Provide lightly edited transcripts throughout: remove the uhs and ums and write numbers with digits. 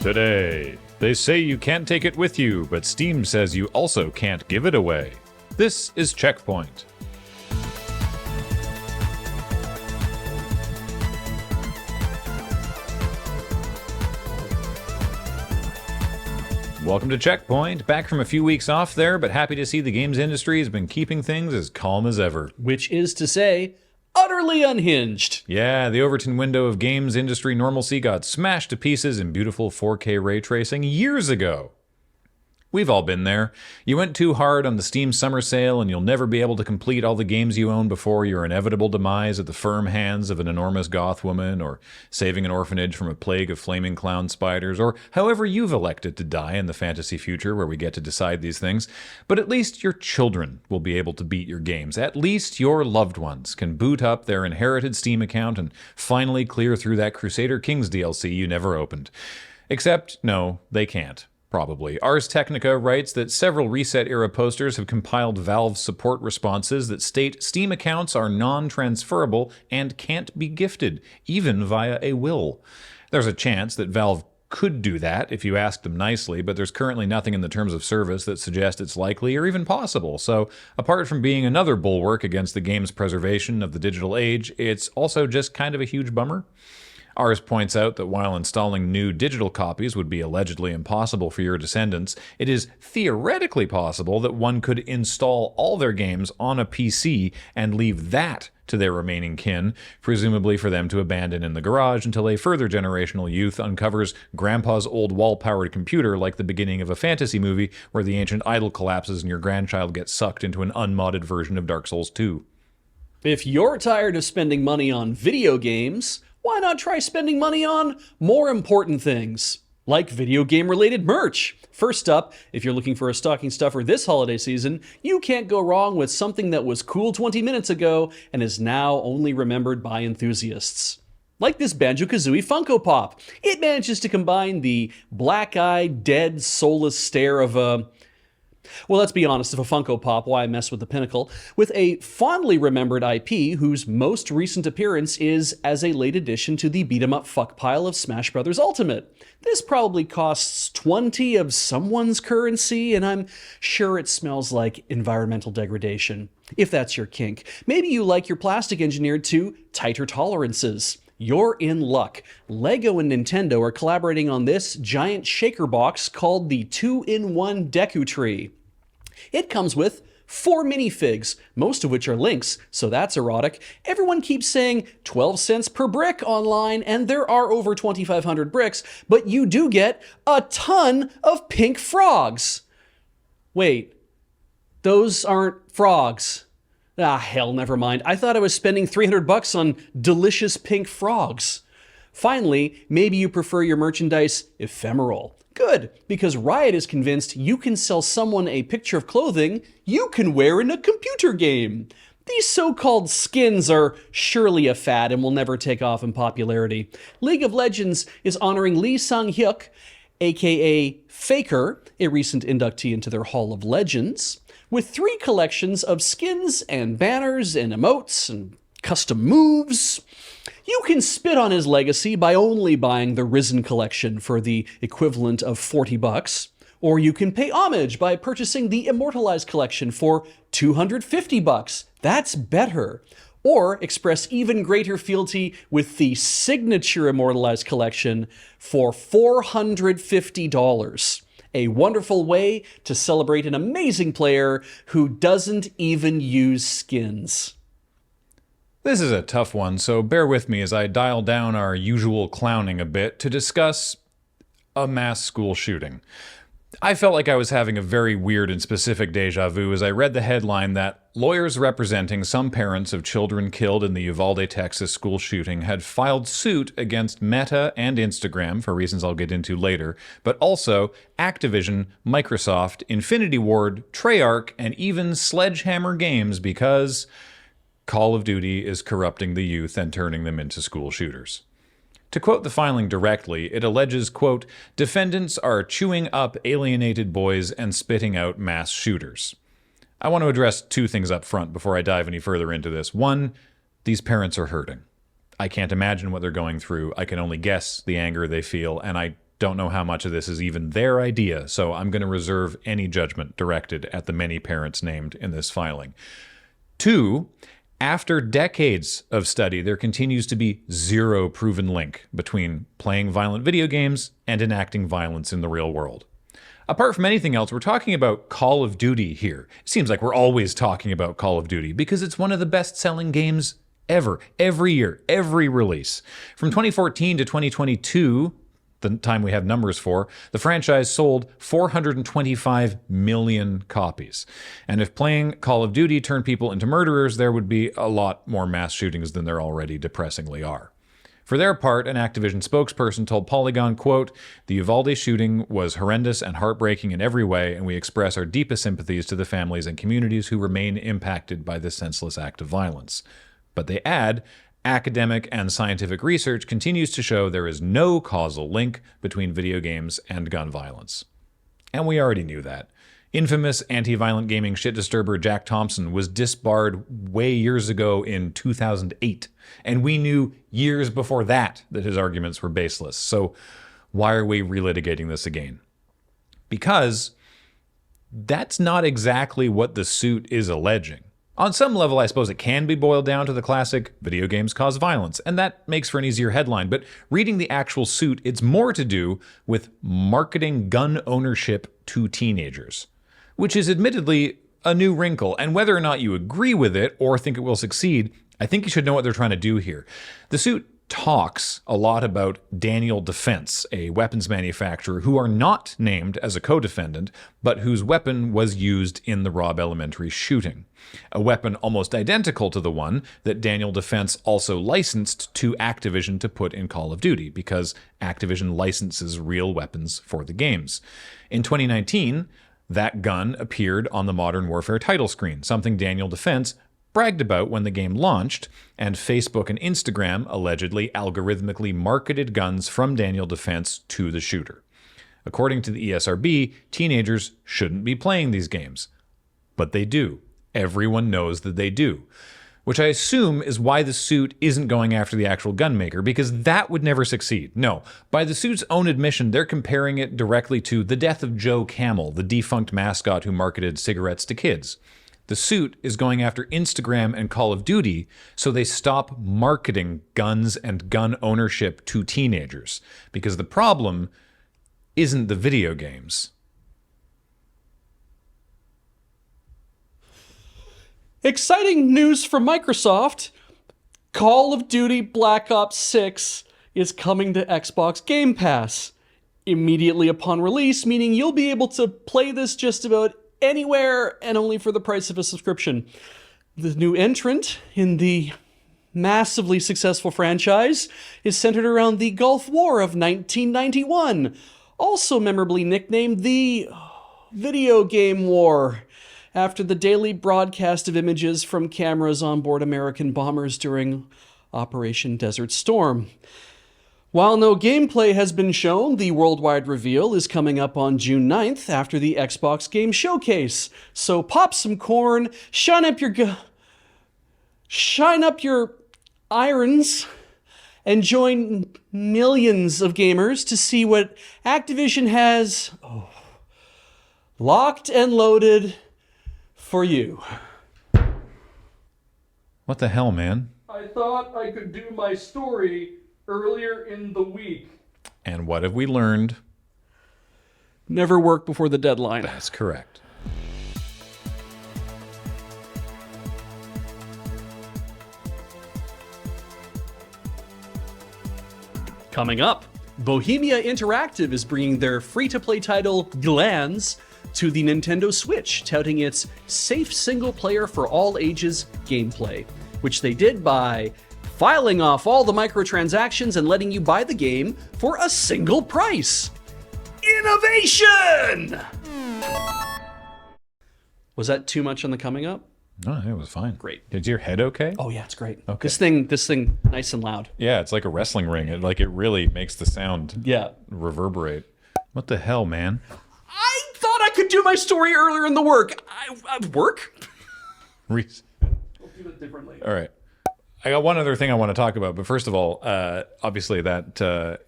Today, they say you can't take it with you, but Steam says you also can't give it away. This is CheckPoint. Welcome to CheckPoint. Back from a few weeks off there, but happy to see the games industry has been keeping things as calm as ever. Which is to say, utterly unhinged. Yeah, the Overton window of games industry normalcy got smashed to pieces in beautiful 4K ray tracing years ago. We've all been there. You went too hard on the Steam summer sale and you'll never be able to complete all the games you own before your inevitable demise at the firm hands of an enormous goth woman, or saving an orphanage from a plague of flaming clown spiders, or however you've elected to die in the fantasy future where we get to decide these things. But at least your children will be able to beat your games. At least your loved ones can boot up their inherited Steam account and finally clear through that Crusader Kings DLC you never opened. Except, no, they can't. Probably. Ars Technica writes that several Reset-era posters have compiled Valve's support responses that state Steam accounts are non-transferable and can't be gifted, even via a will. There's a chance that Valve could do that if you asked them nicely, but there's currently nothing in the terms of service that suggests it's likely or even possible. So, apart from being another bulwark against the game's preservation of the digital age, it's also just kind of a huge bummer. Ars points out that while installing new digital copies would be allegedly impossible for your descendants, it is theoretically possible that one could install all their games on a PC and leave that to their remaining kin, presumably for them to abandon in the garage until a further generational youth uncovers grandpa's old wall-powered computer, like the beginning of a fantasy movie where the ancient idol collapses and your grandchild gets sucked into an unmodded version of Dark Souls 2. If you're tired of spending money on video games, why not try spending money on more important things, like video game-related merch? First up, if you're looking for a stocking stuffer this holiday season, you can't go wrong with something that was cool 20 minutes ago and is now only remembered by enthusiasts. Like this Banjo-Kazooie Funko Pop. It manages to combine the black-eyed, dead, soulless stare of a... well, let's be honest, if a Funko Pop, why mess with the pinnacle? With a fondly remembered IP whose most recent appearance is as a late addition to the beat-em-up fuck pile of Smash Bros. Ultimate. This probably costs 20 of someone's currency, and I'm sure it smells like environmental degradation. If that's your kink, maybe you like your plastic engineered to tighter tolerances. You're in luck. LEGO and Nintendo are collaborating on this giant shaker box called the 2-in-1 Deku Tree. It comes with 4 minifigs, most of which are Links, so that's erotic. Everyone keeps saying 12 cents per brick online, and there are over 2,500 bricks, but you do get a ton of pink frogs. Wait, those aren't frogs. Ah, hell, never mind. I thought I was spending $300 on delicious pink frogs. Finally, maybe you prefer your merchandise ephemeral. Good, because Riot is convinced you can sell someone a picture of clothing you can wear in a computer game. These so-called skins are surely a fad and will never take off in popularity. League of Legends is honoring Lee Sang-hyuk, aka Faker, a recent inductee into their Hall of Legends, with 3 collections of skins and banners and emotes and custom moves. You can spit on his legacy by only buying the Risen collection for the equivalent of $40, or you can pay homage by purchasing the Immortalized collection for $250. That's better. Or express even greater fealty with the Signature Immortalized collection for $450. A wonderful way to celebrate an amazing player who doesn't even use skins. This is a tough one, so bear with me as I dial down our usual clowning a bit to discuss a mass school shooting. I felt like I was having a very weird and specific deja vu as I read the headline that lawyers representing some parents of children killed in the Uvalde, Texas school shooting had filed suit against Meta and Instagram for reasons I'll get into later, but also Activision, Microsoft, Infinity Ward, Treyarch, and even Sledgehammer Games because Call of Duty is corrupting the youth and turning them into school shooters. To quote the filing directly, it alleges, quote, defendants are chewing up alienated boys and spitting out mass shooters. I want to address 2 things up front before I dive any further into this. 1, these parents are hurting. I can't imagine what they're going through. I can only guess the anger they feel, and I Don't know how much of this is even their idea, so I'm going to reserve any judgment directed at the many parents named in this filing. 2, after decades of study, there continues to be zero proven link between playing violent video games and enacting violence in the real world. Apart from anything else, we're talking about Call of Duty here. It seems like we're always talking about Call of Duty because it's one of the best-selling games ever, every year, every release. From 2014 to 2022, the time we have numbers for, the franchise sold 425 million copies. And if playing Call of Duty turned people into murderers, there would be a lot more mass shootings than there already depressingly are. For their part, an Activision spokesperson told Polygon, quote, "The Uvalde shooting was horrendous and heartbreaking in every way, and we express our deepest sympathies to the families and communities who remain impacted by this senseless act of violence." But they add, academic and scientific research continues to show there is no causal link between video games and gun violence. And we already knew that. Infamous anti-violent gaming shit disturber Jack Thompson was disbarred way years ago in 2008, and we knew years before that his arguments were baseless. So why are we relitigating this again? Because that's not exactly what the suit is alleging. On some level, I suppose it can be boiled down to the classic video games cause violence, and that makes for an easier headline. But reading the actual suit, it's more to do with marketing gun ownership to teenagers, which is admittedly a new wrinkle. And whether or not you agree with it or think it will succeed, I think you should know what they're trying to do here. The suit talks a lot about Daniel Defense, a weapons manufacturer who are not named as a co-defendant, but whose weapon was used in the Robb Elementary shooting. A weapon almost identical to the one that Daniel Defense also licensed to Activision to put in Call of Duty, because Activision licenses real weapons for the games. In 2019, that gun appeared on the Modern Warfare title screen, something Daniel Defense bragged about when the game launched, and Facebook and Instagram allegedly algorithmically marketed guns from Daniel Defense to the shooter. According to the ESRB, teenagers shouldn't be playing these games. But they do. Everyone knows that they do. Which I assume is why the suit isn't going after the actual gun maker, because that would never succeed. No, by the suit's own admission, they're comparing it directly to the death of Joe Camel, the defunct mascot who marketed cigarettes to kids. The suit is going after Instagram and Call of Duty so they stop marketing guns and gun ownership to teenagers. Because the problem isn't the video games. Exciting news from Microsoft. Call of Duty Black Ops 6 is coming to Xbox Game Pass immediately upon release, meaning you'll be able to play this just about anywhere and only for the price of a subscription. The new entrant in the massively successful franchise is centered around the Gulf War of 1991, also memorably nicknamed the Video Game War, after the daily broadcast of images from cameras on board American bombers during Operation Desert Storm. While no gameplay has been shown, the worldwide reveal is coming up on June 9th after the Xbox Game Showcase. So pop some corn, shine up your irons, and join millions of gamers to see what Activision has locked and loaded for you. What the hell, man? I thought I could do my story earlier in the week. And what have we learned? Never work before the deadline. That's correct. Coming up, Bohemia Interactive is bringing their free-to-play title Glands to the Nintendo Switch, touting its safe single-player for all ages gameplay, which they did by filing off all the microtransactions and letting you buy the game for a single price. Innovation! Was that too much on the coming up? No, it was fine. Great. Is your head okay? Oh yeah, it's great. Okay. This thing, nice and loud. Yeah, it's like a wrestling ring. It really makes the sound reverberate. What the hell, man? I thought I could do my story earlier in the work. Work? I'll do it differently. All right. I got one other thing I want to talk about, but first of all, obviously that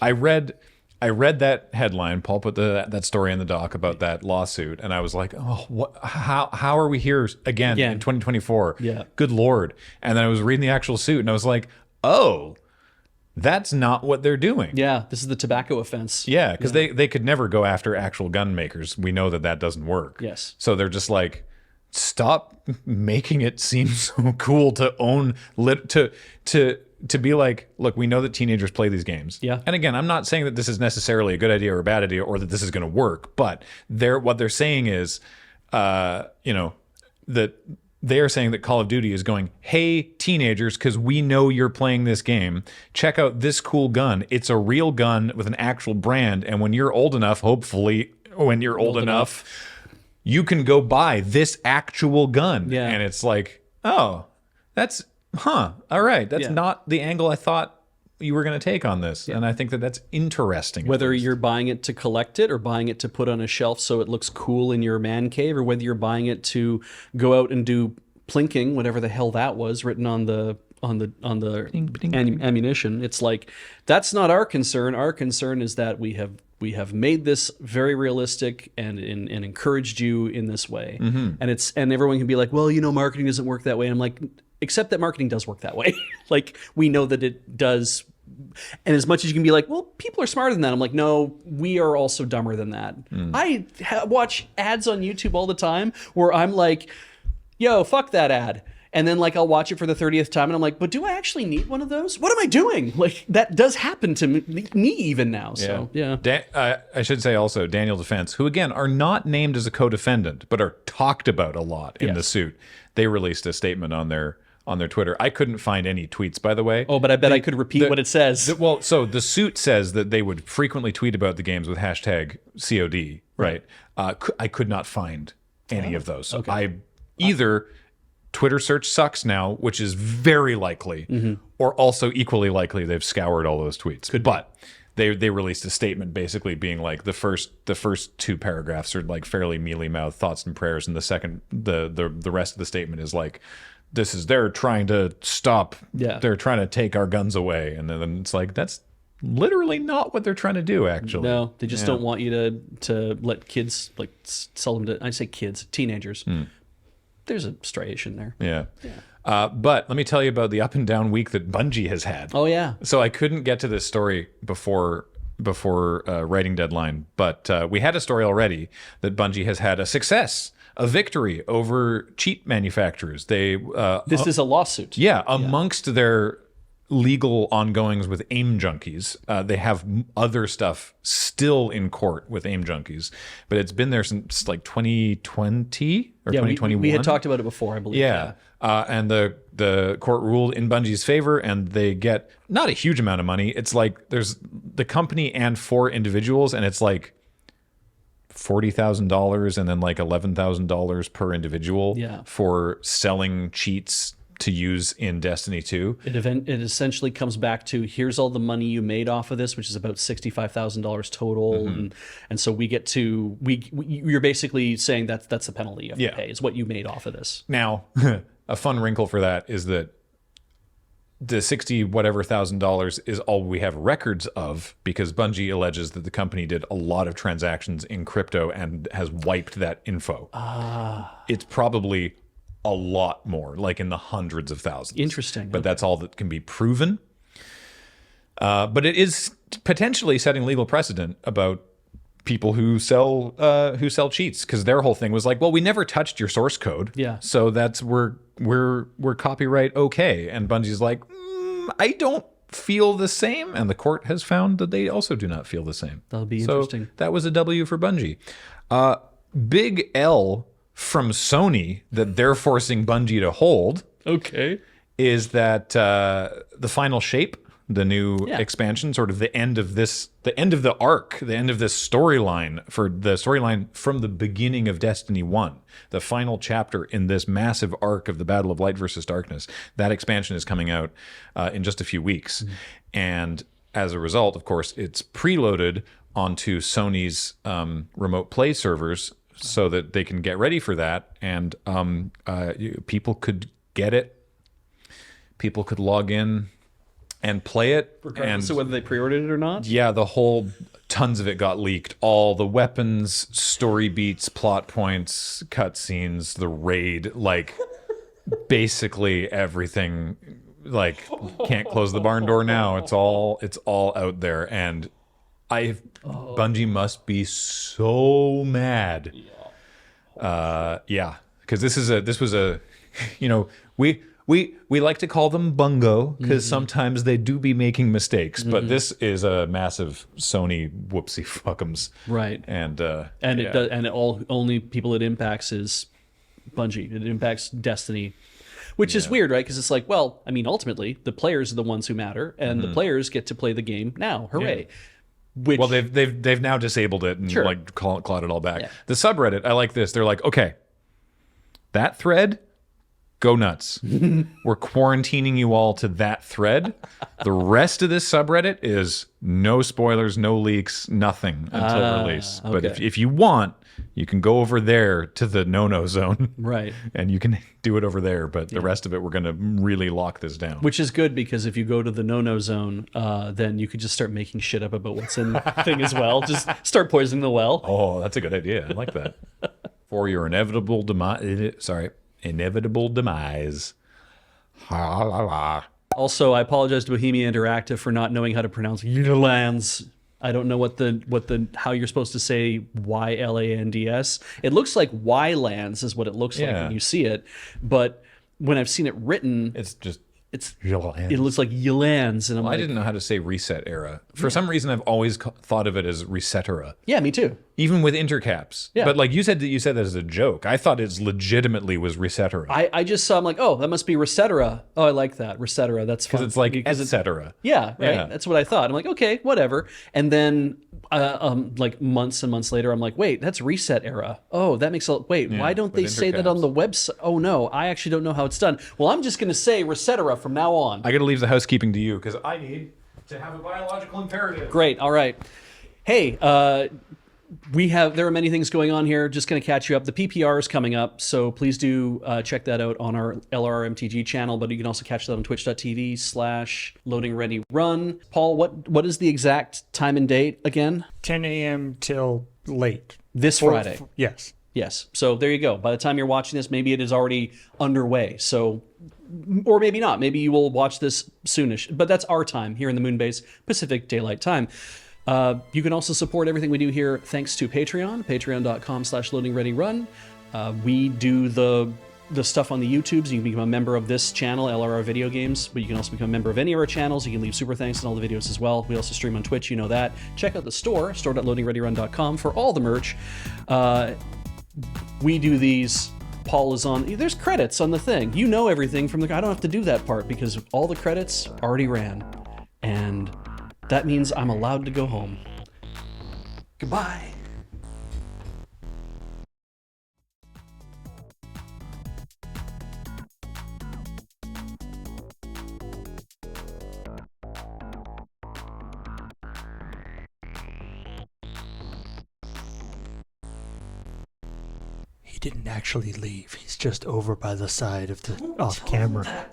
I read I read that headline. Paul put that story in the doc about that lawsuit, and I was like, "Oh, what? How are we here again in 2024? Yeah. Good Lord!" And then I was reading the actual suit, and I was like, "Oh, that's not what they're doing." Yeah, this is the tobacco offense. Yeah, because they could never go after actual gun makers. We know that doesn't work. Yes. So they're just like, stop making it seem so cool to own to be like, look, we know that teenagers play these games. Yeah. And again, I'm not saying that this is necessarily a good idea or a bad idea or that this is going to work, but what they're saying is, that they are saying that Call of Duty is going, hey, teenagers, because we know you're playing this game, check out this cool gun. It's a real gun with an actual brand. And when you're old enough, hopefully, when you're old enough, you can go buy this actual gun. Yeah. And it's like, oh, that's, all right. That's not the angle I thought you were going to take on this. And I think that's interesting. Whether you're buying it to collect it or buying it to put on a shelf so it looks cool in your man cave, or whether you're buying it to go out and do plinking, whatever the hell that was written on the ammunition. It's like, that's not our concern. Our concern is that we have made this very realistic and encouraged you in this way. And everyone can be like, well, marketing doesn't work that way. And I'm like, except that marketing does work that way. Like, we know that it does. And as much as you can be like, well, people are smarter than that. I'm like, no, we are also dumber than that. I watch ads on YouTube all the time where I'm like, yo, fuck that ad. And then like I'll watch it for the 30th time and I'm like, but do I actually need one of those? What am I doing? Like, that does happen to me even now. So yeah. I should say also Daniel Defense, who again are not named as a co-defendant, but are talked about a lot in the suit. They released a statement on their Twitter. I couldn't find any tweets, by the way. Oh, but I bet I could repeat what it says. So the suit says that they would frequently tweet about the games with hashtag COD, right? I could not find any of those. So okay. Either Twitter search sucks now, which is very likely, or also equally likely they've scoured all those tweets. But they released a statement basically being like the first two paragraphs are like fairly mealy-mouthed thoughts and prayers, and the second the rest of the statement is like, they're trying to stop, they're trying to take our guns away. And then it's like, that's literally not what they're trying to do, actually. No, they just don't want you to let kids, like, sell them to, I say kids, teenagers. There's a striation there. Yeah. But let me tell you about the up and down week that Bungie has had. Oh, yeah. So I couldn't get to this story before writing deadline, but we had a story already that Bungie has had a victory over cheat manufacturers. This is a lawsuit. Yeah, amongst their legal ongoings with aim junkies, they have other stuff still in court with aim junkies, but it's been there since like 2020 or 2021. We had talked about it before, I believe. Yeah. And the court ruled in Bungie's favor, and they get not a huge amount of money. It's like there's the company and 4 individuals, and it's like $40,000 and then like $11,000 per individual for selling cheats to use in Destiny 2. It essentially comes back to, here's all the money you made off of this, which is about $65,000 total, and so we get to you're basically saying that's the penalty you have to pay, is what you made off of this. Now, a fun wrinkle for that is that the $60 whatever thousand is all we have records of, because Bungie alleges that the company did a lot of transactions in crypto and has wiped that info. It's probably a lot more, like in the hundreds of thousands. Interesting. But that's all that can be proven. But it is potentially setting legal precedent about people who sell cheats, because their whole thing was like, well, we never touched your source code. Yeah. So that's we're copyright okay. And Bungie's like, I don't feel the same. And the court has found that they also do not feel the same. That'll be interesting. So that was a W for Bungie. Big L from Sony that they're forcing Bungie to hold. Okay. Is that the final shape, the new expansion, sort of the end of the arc, the end of this storyline, for the storyline from the beginning of Destiny 1, the final chapter in this massive arc of the Battle of Light versus Darkness. That expansion is coming out in just a few weeks. And as a result, of course, it's preloaded onto Sony's remote play servers so that they can get ready for that. And people could get it. People could log in and play it. Regardless and of whether they pre-ordered it or not. yeah, tons of it got leaked. All the weapons, story beats, plot points, cutscenes, the raid, like basically everything. Like, can't close the barn door now. It's all out there, and Bungie must be so mad. Yeah, because this was a, you know, we like to call them bungo because sometimes they do be making mistakes, but this is a massive Sony whoopsie fuckums, Right. And It does, and only people it impacts is Bungie. It impacts Destiny, which is weird, right? Because it's like, well, I mean, ultimately, the players are the ones who matter, and the players get to play the game now. Hooray! Which, Well, they've now disabled it and Sure. like clawed it all back. Yeah. The subreddit, I like this. They're like, okay, that thread, go nuts. We're quarantining you all to that thread. The rest of this subreddit is no spoilers, no leaks, nothing until release. But okay. if you want, you can go over there to the no-no zone. right. And you can do it over there. But the rest of it, we're going to really lock this down. Which is good because if you go to the no-no zone, then you could just start making shit up about what's in the thing as well. Just start poisoning the well. Oh, that's a good idea. I like that. For your inevitable demise. Inevitable demise. Ha la la. Also, I apologize to Bohemia Interactive for not knowing how to pronounce Ylands. I don't know what the how you're supposed to say YLANDS. It looks like Ylands is what it looks like Yeah. when you see it, but when I've seen it written, It's just. it looks like Ylands, and I'm I like, didn't know how to say reset era. For some reason, I've always thought of it as resetera, yeah, me too. even with intercaps. Yeah. But like you said that as a joke. I thought it legitimately was resetera. I just saw, I'm like, oh, that must be Resetera. Oh, I like that. Resetera. That's fun. Because it's like Because etc. yeah, right. Yeah. That's what I thought. I'm like, okay, whatever. And then, like months and months later, I'm like, wait, that's Reset Era. Oh, that makes a wait. Why don't they with say that on the website? Oh no, I actually don't know how it's done. Well, I'm just gonna say Resetera from now on. I got to leave the housekeeping to you because I need to have a biological imperative. Great. All right. Hey, there are many things going on here. Just going to catch you up. The PPR is coming up, so please do check that out on our LRMTG channel, but you can also catch that on twitch.tv/loadingreadyrun. Paul, what is the exact time and date again? 10 a.m. till late. This Friday. Yes. Yes. So there you go. By the time you're watching this, maybe it is already underway. So, or maybe not. Maybe you will watch this soonish. But that's our time here in the Moonbase Pacific Daylight Time. You can also support everything we do here thanks to Patreon, patreon.com/loadingreadyrun. We do the stuff on the YouTubes. You can become a member of this channel, LRR Video Games, but you can also become a member of any of our channels. You can leave super thanks on all the videos as well. We also stream on Twitch, you know that. Check out the store.loadingreadyrun.com for all the merch. We do these. Paul is on. There's credits on the thing. You know everything from the. I don't have to do that part because all the credits already ran, and that means I'm allowed to go home. Goodbye. He didn't actually leave. He's just over by the side of the off camera.